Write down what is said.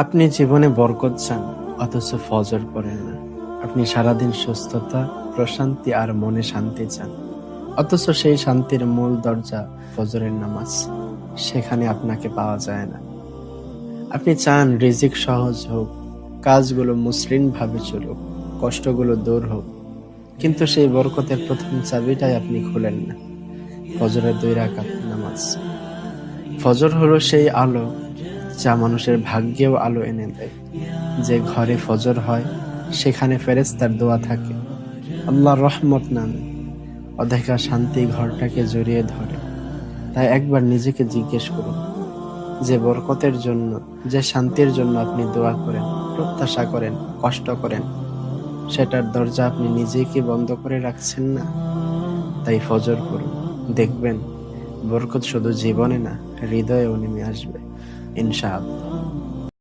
আপনি জীবনে বরকত চান, অথচ ফজর পড়েন না। আপনি সারাদিন সুস্থতা, প্রশান্তি আর মনে শান্তি চান, অথচ সেই শান্তির মূল দরজা ফজরের নামাজ, সেখানে আপনাকে পাওয়া যায় না। আপনি চান রিজিক সহজ হোক, কাজগুলো মসৃণ ভাবে চলুক, কষ্টগুলো দূর হোক, কিন্তু সেই বরকতের প্রথম চাবিটাই আপনি খুলেন না, ফজরের 2 রাকাত নামাজ। ফজর হলো সেই আলো যা মানুষের ভাগ্যেও আলো এনে দেয়। যে ঘরে ফজর হয় সেখানে ফেরেশতার দোয়া থাকে, আল্লাহর রহমত নামে, অধেকা শান্তি ঘরটাকে জড়িয়ে ধরে। তাই একবার নিজেকে জিজ্ঞেস করুন, যে বরকতের জন্য, যে শান্তির জন্য আপনি দোয়া করেন, প্রত্যাশা করেন, কষ্ট করেন, সেটার দরজা আপনি নিজেই কি বন্ধ করে রাখছেন না? তাই ফজর পড়ুন, দেখবেন বরকত শুধু জীবনে না, হৃদয়েও নেমে আসবে ইনশাআল্লাহ।